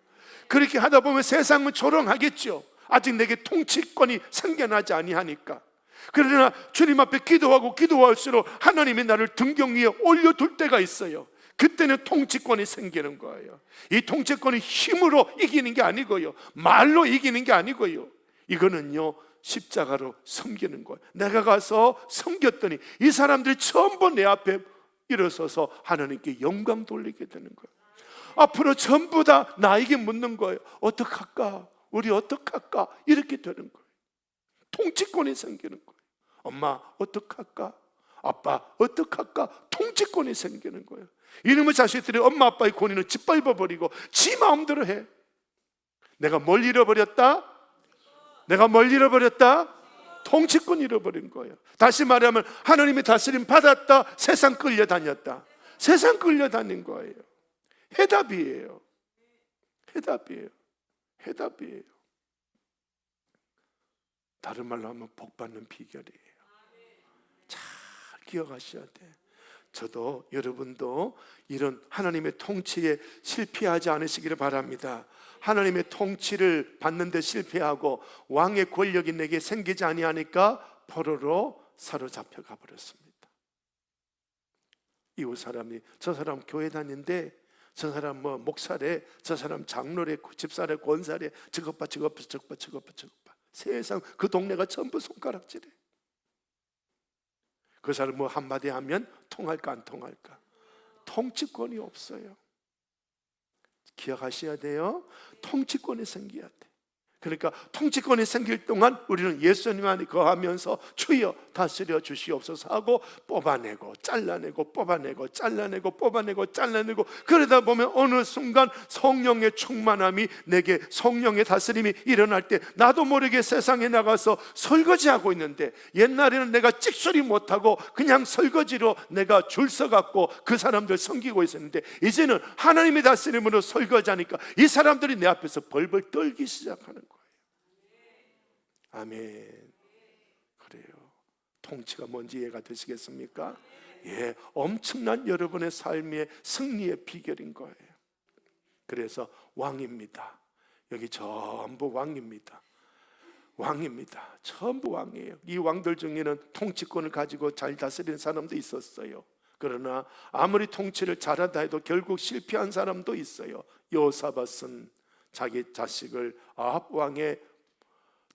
그렇게 하다 보면 세상은 조롱하겠죠. 아직 내게 통치권이 생겨나지 아니하니까. 그러나 주님 앞에 기도할수록 하나님이 나를 등경 위에 올려둘 때가 있어요. 그때는 통치권이 생기는 거예요. 이 통치권이 힘으로 이기는 게 아니고요, 말로 이기는 게 아니고요, 이거는요 십자가로 섬기는 거예요. 내가 가서 섬겼더니 이 사람들이 전부 내 앞에 일어서서 하나님께 영광 돌리게 되는 거예요. 앞으로 전부 다 나에게 묻는 거예요. 어떡할까? 우리 어떡할까? 이렇게 되는 거예요. 통치권이 생기는 거예요. 엄마 어떡할까? 아빠 어떡할까? 통치권이 생기는 거예요. 이놈의 자식들이 엄마 아빠의 권위는 짓밟아버리고 지 마음대로 해. 내가 뭘 잃어버렸다? 통치권 잃어버린 거예요. 다시 말하면 하나님의 다스림 받았다, 세상 끌려다녔다. 세상 끌려다닌 거예요. 해답이에요. 다른 말로 하면 복 받는 비결이에요. 잘 기억하셔야 돼. 저도 여러분도 이런 하나님의 통치에 실패하지 않으시기를 바랍니다. 하나님의 통치를 받는 데 실패하고 왕의 권력이 내게 생기지 아니하니까 포로로 사로잡혀 가버렸습니다. 이웃 사람이 저 사람 교회 다니는데 저 사람 뭐 목사래, 저 사람 장로래, 집사래, 권사래, 저것 봐. 세상 그 동네가 전부 손가락질해. 그 사람 뭐 한마디 하면 통할까 안 통할까? 통치권이 없어요. 기억하셔야 돼요. 통치권이 생겨야 돼. 그러니까 통치권이 생길 동안 우리는 예수님 안에 거하면서 주여 다스려 주시옵소서 하고 뽑아내고 잘라내고 뽑아내고 잘라내고 뽑아내고 잘라내고, 그러다 보면 어느 순간 성령의 충만함이, 내게 성령의 다스림이 일어날 때 나도 모르게 세상에 나가서 설거지하고 있는데, 옛날에는 내가 찍소리 못하고 그냥 설거지로 내가 줄 서갖고 그 사람들 섬기고 있었는데, 이제는 하나님의 다스림으로 설거지하니까 이 사람들이 내 앞에서 벌벌 떨기 시작하는 거예요. 아멘. 그래요. 통치가 뭔지 이해가 되시겠습니까? 예, 엄청난 여러분의 삶의 승리의 비결인 거예요. 그래서 왕입니다. 여기 전부 왕입니다. 왕입니다. 전부 왕이에요. 이 왕들 중에는 통치권을 가지고 잘 다스리는 사람도 있었어요. 그러나 아무리 통치를 잘하다 해도 결국 실패한 사람도 있어요. 여호사밧은 자기 자식을 아합 왕의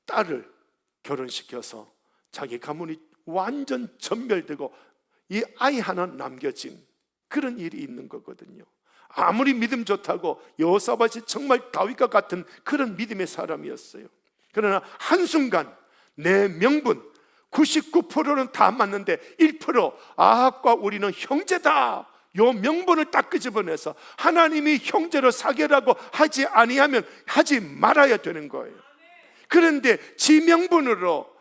딸을 결혼시켜서 자기 가문이 완전 전멸되고 이 아이 하나 남겨진 그런 일이 있는 거거든요. 아무리 믿음 좋다고 여호사밧이 정말 다윗과 같은 그런 믿음의 사람이었어요. 그러나 한순간 내 명분 99%는 다 맞는데 1% 아합과 우리는 형제다, 요 명분을 딱 끄집어내서 하나님이 형제로 사귀라고 하지 아니하면 하지 말아야 되는 거예요. 그런데 지명분으로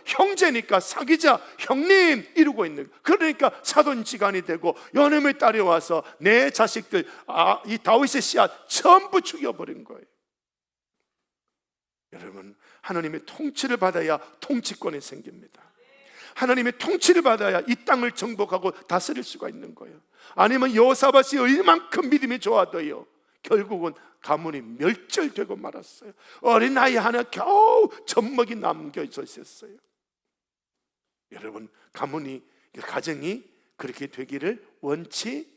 형제니까 사귀자, 형님 이러고 있는 거예요. 그러니까 사돈지간이 되고 요놈의 딸이 와서 내 자식들 이 다윗의 씨앗 전부 죽여버린 거예요. 여러분, 하나님의 통치를 받아야 통치권이 생깁니다. 하나님의 통치를 받아야 이 땅을 정복하고 다스릴 수가 있는 거예요. 아니면 여호사밧이 얼만큼 믿음이 좋아도요, 결국은 가문이 멸절되고 말았어요. 어린아이 하나 겨우 젖먹이 남겨져 있었어요. 여러분, 가정이 그렇게 되기를 원치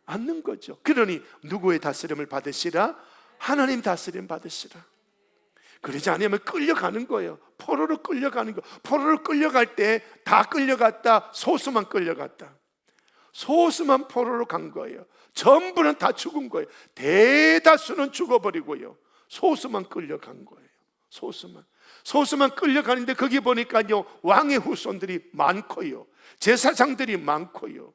않는 거죠. 그러니 누구의 다스림을 받으시라? 하나님 다스림 받으시라. 그러지 않으면 끌려가는 거예요. 포로로 끌려가는 거. 포로로 끌려갈 때 다 끌려갔다, 소수만 끌려갔다. 소수만 포로로 간 거예요. 전부는 다 죽은 거예요. 대다수는 죽어버리고요, 소수만 끌려간 거예요. 소수만 끌려가는데 거기 보니까요, 왕의 후손들이 많고요, 제사장들이 많고요,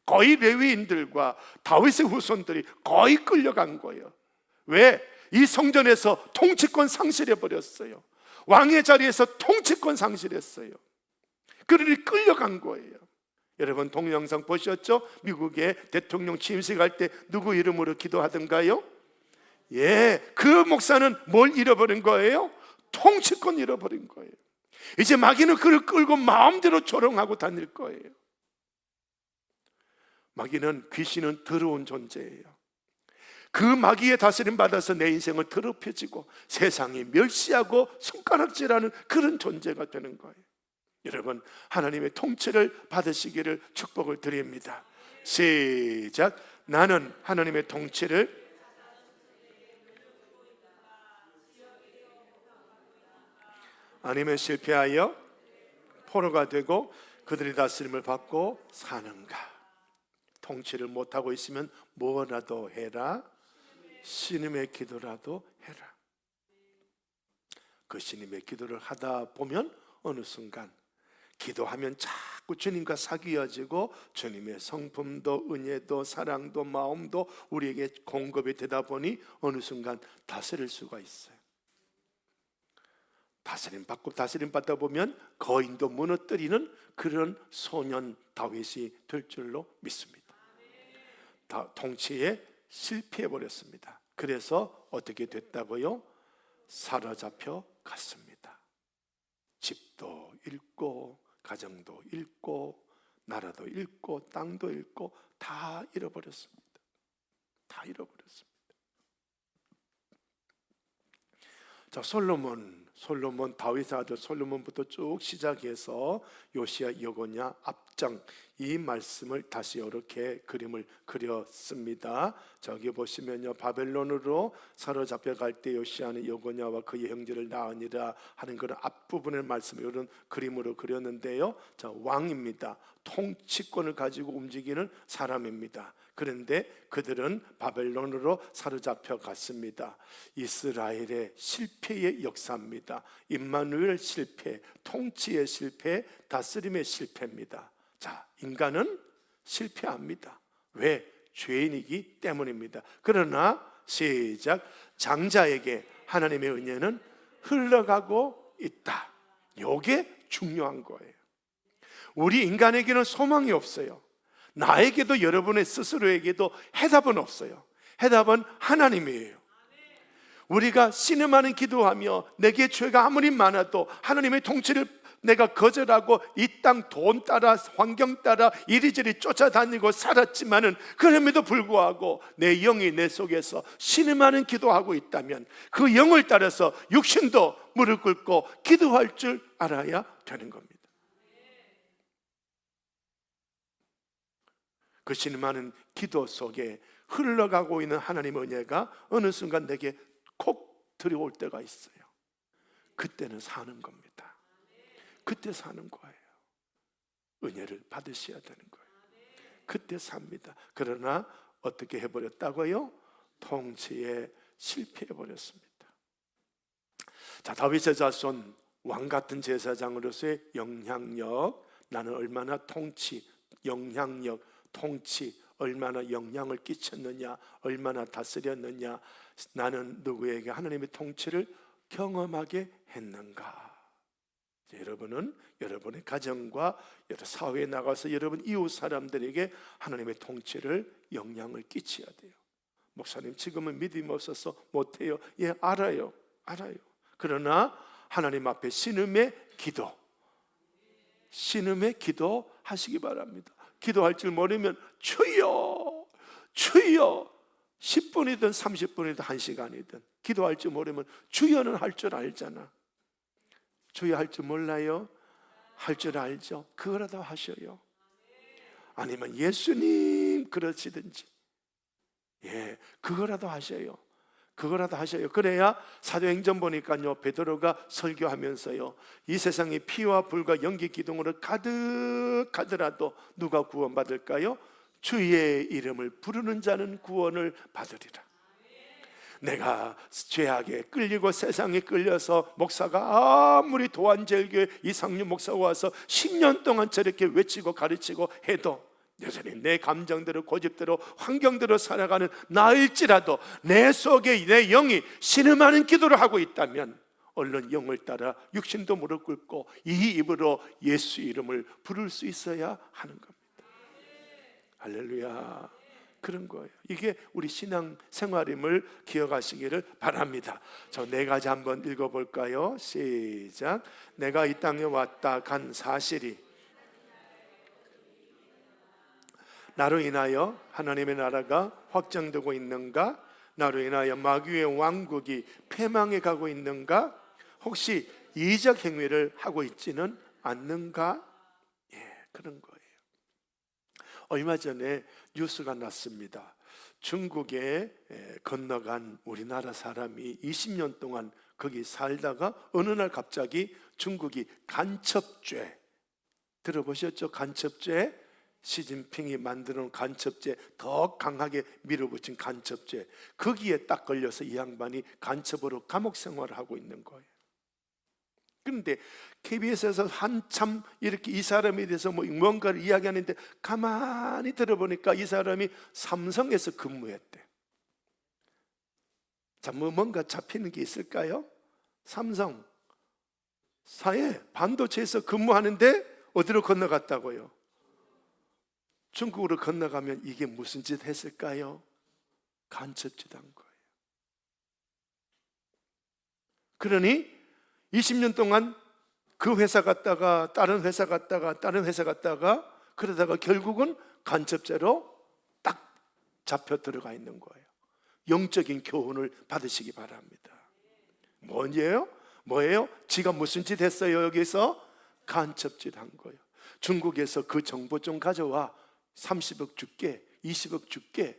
거의 레위인들과 다윗의 후손들이 거의 끌려간 거예요. 왜? 이 성전에서 통치권 상실해버렸어요. 왕의 자리에서 통치권 상실했어요. 그러니 끌려간 거예요. 여러분, 동영상 보셨죠? 미국의 대통령 취임식 할 때 누구 이름으로 기도하던가요? 예, 그 목사는 뭘 잃어버린 거예요? 통치권 잃어버린 거예요. 이제 마귀는 그를 끌고 마음대로 조롱하고 다닐 거예요. 마귀는, 귀신은 더러운 존재예요. 그 마귀의 다스림 받아서 내 인생을 더럽혀지고 세상이 멸시하고 손가락질하는 그런 존재가 되는 거예요. 여러분, 하나님의 통치를 받으시기를 축복을 드립니다. 시작. 나는 하나님의 통치를 아니면 실패하여 포로가 되고 그들의 다스림을 받고 사는가? 통치를 못하고 있으면 뭐라도 해라, 신음의 기도라도 해라. 그 신음의 기도를 하다 보면 어느 순간 기도하면 자꾸 주님과 사귀어지고 주님의 성품도 은혜도 사랑도 마음도 우리에게 공급이 되다 보니 어느 순간 다스릴 수가 있어요. 다스림 받다 보면 거인도 무너뜨리는 그런 소년 다윗이 될 줄로 믿습니다. 통치에 실패해버렸습니다. 그래서 어떻게 됐다고요? 사로잡혀 갔습니다. 집도 잃고 가정도 잃고 나라도 잃고 땅도 잃고 다 잃어버렸습니다. 다 잃어버렸습니다. 자, 솔로몬 다윗의 아들 솔로몬부터 쭉 시작해서 요시야, 여고냐, 앞장 이 말씀을 다시 이렇게 그림을 그렸습니다. 저기 보시면요, 바벨론으로 사로잡혀 갈 때 요시아는 여고냐와 그의 형제를 낳으니라 하는 그런 앞부분의 말씀을 이런 그림으로 그렸는데요. 자, 왕입니다. 통치권을 가지고 움직이는 사람입니다. 그런데 그들은 바벨론으로 사로잡혀 갔습니다. 이스라엘의 실패의 역사입니다. 임마누엘 실패, 통치의 실패, 다스림의 실패입니다. 자, 인간은 실패합니다. 왜? 죄인이기 때문입니다. 그러나 시작, 장자에게 하나님의 은혜는 흘러가고 있다. 이게 중요한 거예요. 우리 인간에게는 소망이 없어요. 나에게도 여러분의 스스로에게도 해답은 없어요. 해답은 하나님이에요. 우리가 신음하는 기도하며 내게 죄가 아무리 많아도 하나님의 통치를 내가 거절하고 이 땅 돈 따라 환경 따라 이리저리 쫓아다니고 살았지만은 그럼에도 불구하고 내 영이 내 속에서 신음하는 기도하고 있다면 그 영을 따라서 육신도 무릎 꿇고 기도할 줄 알아야 되는 겁니다. 그 신음하는 기도 속에 흘러가고 있는 하나님의 은혜가 어느 순간 내게 콕 들어올 때가 있어요. 그때는 사는 겁니다. 그때 사는 거예요. 은혜를 받으셔야 되는 거예요. 그때 삽니다. 그러나 어떻게 해버렸다고요? 통치에 실패해버렸습니다. 자, 다윗의 자손 왕같은 제사장으로서의 영향력, 나는 얼마나 영향력, 통치 얼마나 영향을 끼쳤느냐, 얼마나 다스렸느냐, 나는 누구에게 하나님의 통치를 경험하게 했는가. 여러분은 여러분의 가정과 여러 사회에 나가서 여러분 이웃 사람들에게 하나님의 통치를 영향을 끼쳐야 돼요. 목사님, 지금은 믿음이 없어서 못해요. 예, 알아요. 그러나 하나님 앞에 신음의 기도 하시기 바랍니다. 기도할 줄 모르면 주여 10분이든 30분이든 1시간이든 기도할 줄 모르면 주여는 할 줄 알잖아. 주여 할 줄 몰라요? 할 줄 알죠? 그거라도 하셔요. 아니면 예수님 그러시든지, 예, 그거라도 하셔요. 그래야 사도행전 보니까요, 베드로가 설교하면서요, 이 세상이 피와 불과 연기 기둥으로 가득하더라도 누가 구원받을까요? 주의 이름을 부르는 자는 구원을 받으리라. 내가 죄악에 끌리고 세상에 끌려서 목사가 아무리 도안제일교회 이상류 목사가 와서 10년 동안 저렇게 외치고 가르치고 해도 여전히 내 감정대로 고집대로 환경대로 살아가는 나일지라도 내 속에 내 영이 신음하는 기도를 하고 있다면 얼른 영을 따라 육신도 무릎 꿇고 이 입으로 예수 이름을 부를 수 있어야 하는 겁니다. 할렐루야. 그런 거예요. 이게 우리 신앙 생활임을 기억하시기를 바랍니다. 저 4가지 한번 읽어볼까요? 시작. 내가 이 땅에 왔다 간 사실이 나로 인하여 하나님의 나라가 확장되고 있는가? 나로 인하여 마귀의 왕국이 패망해 가고 있는가? 혹시 이적 행위를 하고 있지는 않는가? 예, 그런 거예요. 얼마 전에 뉴스가 났습니다. 중국에 건너간 우리나라 사람이 20년 동안 거기 살다가 어느 날 갑자기 중국이 간첩죄, 들어보셨죠? 간첩죄, 시진핑이 만들어놓은 간첩죄, 더 강하게 밀어붙인 간첩죄, 거기에 딱 걸려서 이 양반이 간첩으로 감옥 생활을 하고 있는 거예요. 그런데 KBS에서 한참 이렇게 이 사람에 대해서 뭔가를 이야기하는데 가만히 들어보니까 이 사람이 삼성에서 근무했대. 자, 뭔가 잡히는 게 있을까요? 삼성 사에 반도체에서 근무하는데 어디로 건너갔다고요? 중국으로 건너가면 이게 무슨 짓 했을까요? 간첩짓 한 거예요. 그러니 20년 동안 그 회사 갔다가 다른 회사 갔다가 다른 회사 갔다가 그러다가 결국은 간첩죄로 딱 잡혀 들어가 있는 거예요. 영적인 교훈을 받으시기 바랍니다. 뭐예요? 지가 무슨 짓 했어요? 여기서 간첩짓 한 거예요. 중국에서 그 정보 좀 가져와. 30억 줄게, 20억 줄게.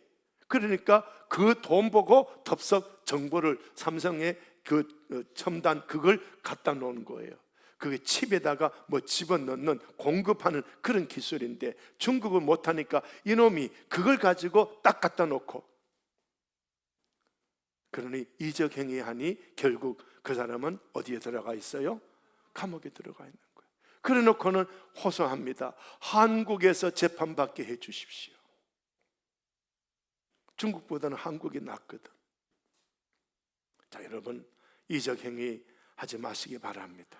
그러니까 그 돈 보고 덥석 정보를 삼성의 그 첨단 그걸 갖다 놓은 거예요. 그게 칩에다가 뭐 집어넣는 공급하는 그런 기술인데 중국은 못하니까 이놈이 그걸 가지고 딱 갖다 놓고, 그러니 이적 행위하니 결국 그 사람은 어디에 들어가 있어요? 감옥에 들어가 있는 거예요. 그래 놓고는 호소합니다. 한국에서 재판받게 해 주십시오. 중국보다는 한국이 낫거든. 자, 여러분, 이적 행위 하지 마시기 바랍니다.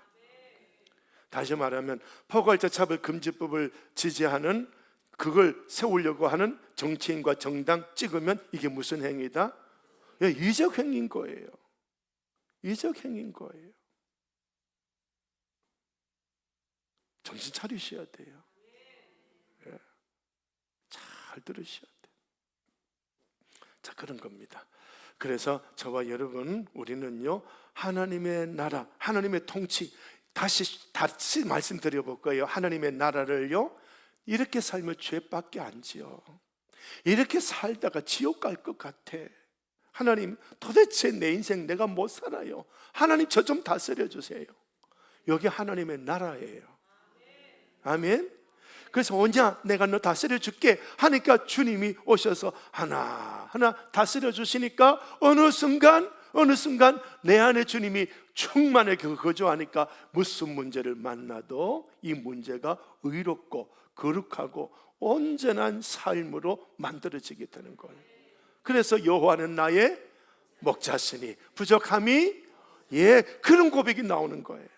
다시 말하면 포괄적 차별 금지법을 지지하는, 그걸 세우려고 하는 정치인과 정당 찍으면 이게 무슨 행위다? 이적 행위인 거예요. 이적 행위인 거예요. 정신 차리셔야 돼요. 잘 들으셔야 돼요. 자, 그런 겁니다. 그래서 저와 여러분, 우리는요, 하나님의 나라, 하나님의 통치, 다시 말씀드려 볼 거예요. 하나님의 나라를요, 이렇게 살면 죄밖에 안 지어. 이렇게 살다가 지옥 갈 것 같아. 하나님, 도대체 내 인생 내가 못 살아요. 하나님, 저 좀 다스려 주세요. 여기 하나님의 나라예요. 아멘. 그래서 오냐, 내가 너 다스려 줄게 하니까 주님이 오셔서 하나하나 다스려 주시니까 어느 순간 내 안에 주님이 충만하게 거주하니까 무슨 문제를 만나도 이 문제가 의롭고 거룩하고 온전한 삶으로 만들어지게 되는 거예요. 그래서 여호와는 나의 목자시니 부족함이, 그런 고백이 나오는 거예요.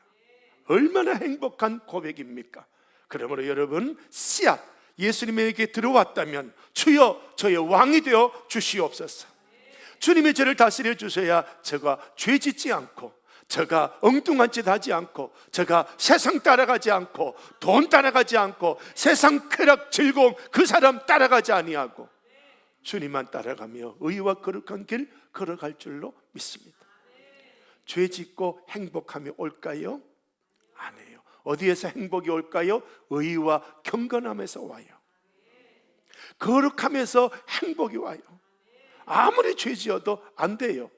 얼마나 행복한 고백입니까? 그러므로 여러분, 씨앗 예수님에게 들어왔다면 주여 저의 왕이 되어 주시옵소서. 주님이 저를 다스려 주셔야 제가 죄 짓지 않고, 제가 엉뚱한 짓 하지 않고, 제가 세상 따라가지 않고, 돈 따라가지 않고, 세상 쾌락 즐거움 그 사람 따라가지 아니하고 주님만 따라가며 의와 거룩한 길 걸어갈 줄로 믿습니다. 죄 짓고 행복함이 올까요? 아니에요. 어디에서 행복이 올까요? 의와 경건함에서 와요. 거룩함에서 행복이 와요. 아무리 죄 지어도 안 돼요.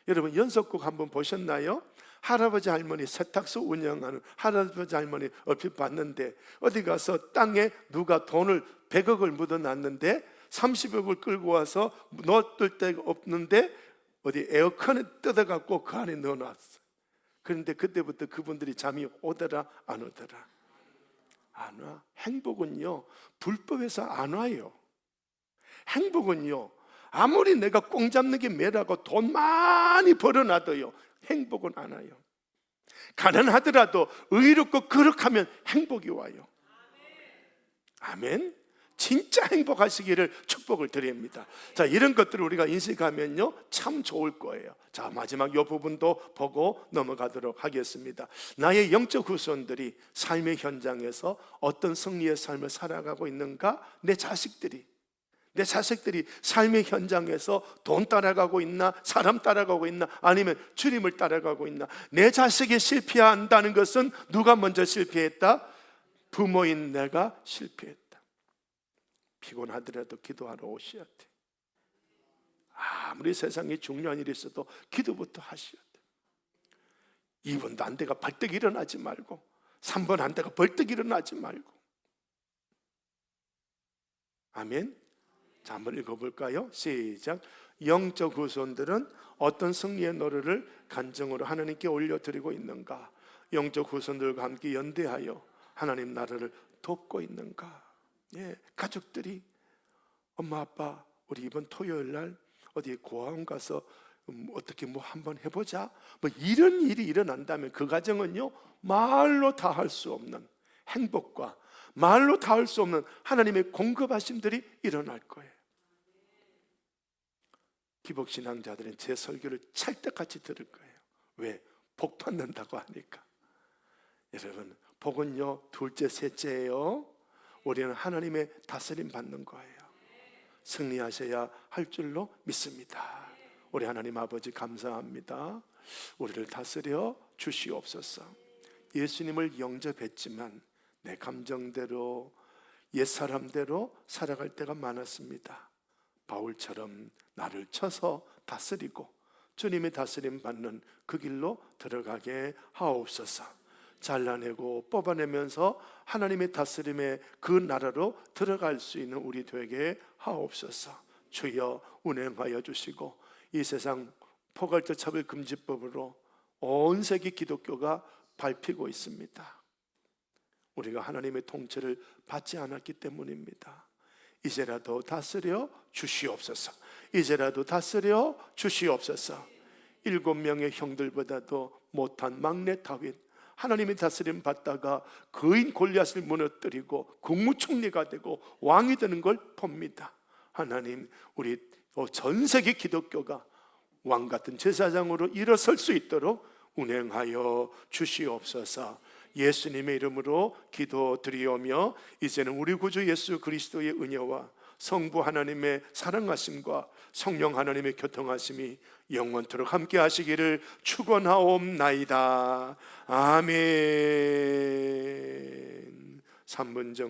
여러분, 연속곡 한번 보셨나요? 할아버지 할머니 세탁소 운영하는 할아버지 할머니 얼핏 봤는데, 어디 가서 땅에 누가 돈을 100억을 묻어놨는데 30억을 끌고 와서 넣을 데가 없는데 어디 에어컨에 뜯어갖고 그 안에 넣어놨어. 그런데 그때부터 그분들이 잠이 오더라 안 오더라? 안 와. 행복은요, 불법에서 안 와요. 행복은요, 아무리 내가 꽁 잡는 게 매라고 돈 많이 벌어놔도요, 행복은 안 와요. 가난하더라도 의롭고 거룩하면 행복이 와요. 아멘. 진짜 행복하시기를 축복을 드립니다. 자, 이런 것들을 우리가 인식하면요, 참 좋을 거예요. 자, 마지막 이 부분도 보고 넘어가도록 하겠습니다. 나의 영적 후손들이 삶의 현장에서 어떤 승리의 삶을 살아가고 있는가? 내 자식들이 삶의 현장에서 돈 따라가고 있나? 사람 따라가고 있나? 아니면 주님을 따라가고 있나? 내 자식이 실패한다는 것은 누가 먼저 실패했다? 부모인 내가 실패했다. 피곤하더라도 기도하러 오셔야 돼. 아무리 세상에 중요한 일이 있어도 기도부터 하셔야 돼. 2번도 안 돼가 벌떡 일어나지 말고, 3번 안 돼가 벌떡 일어나지 말고. 아멘. 자, 한번 읽어볼까요? 시작. 영적 후손들은 어떤 승리의 노래를 간증으로 하나님께 올려드리고 있는가? 영적 후손들과 함께 연대하여 하나님 나라를 돕고 있는가? 가족들이 엄마 아빠 우리 이번 토요일 날 어디 고아원 가서 어떻게 뭐 한번 해보자, 뭐 이런 일이 일어난다면 그 가정은요, 말로 다 할 수 없는 행복과 말로 다 할 수 없는 하나님의 공급하심들이 일어날 거예요. 기복신앙자들은 제 설교를 찰떡같이 들을 거예요. 왜? 복 받는다고 하니까. 여러분, 복은요, 둘째 셋째예요. 우리는 하나님의 다스림 받는 거예요. 승리하셔야 할 줄로 믿습니다. 우리 하나님 아버지 감사합니다. 우리를 다스려 주시옵소서. 예수님을 영접했지만 내 감정대로, 옛사람대로 살아갈 때가 많았습니다. 바울처럼 나를 쳐서 다스리고 주님의 다스림 받는 그 길로 들어가게 하옵소서. 잘라내고 뽑아내면서 하나님의 다스림의 그 나라로 들어갈 수 있는 우리 되게 하옵소서. 주여 운행하여 주시고, 이 세상 포괄적 차별금지법으로 온 세계 기독교가 밟히고 있습니다. 우리가 하나님의 통치를 받지 않았기 때문입니다. 이제라도 다스려 주시옵소서. 이제라도 다스려 주시옵소서. 7명의 형들보다도 못한 막내 다윗, 하나님의 다스림 받다가 거인 골리앗을 무너뜨리고 국무총리가 되고 왕이 되는 걸 봅니다. 하나님, 우리 전 세계 기독교가 왕 같은 제사장으로 일어설 수 있도록 운행하여 주시옵소서. 예수님의 이름으로 기도드리오며, 이제는 우리 구주 예수 그리스도의 은혜와 성부 하나님의 사랑하심과 성령 하나님의 교통하심이 영원토록 함께 하시기를 축원하옵나이다. 아멘. 3분 정도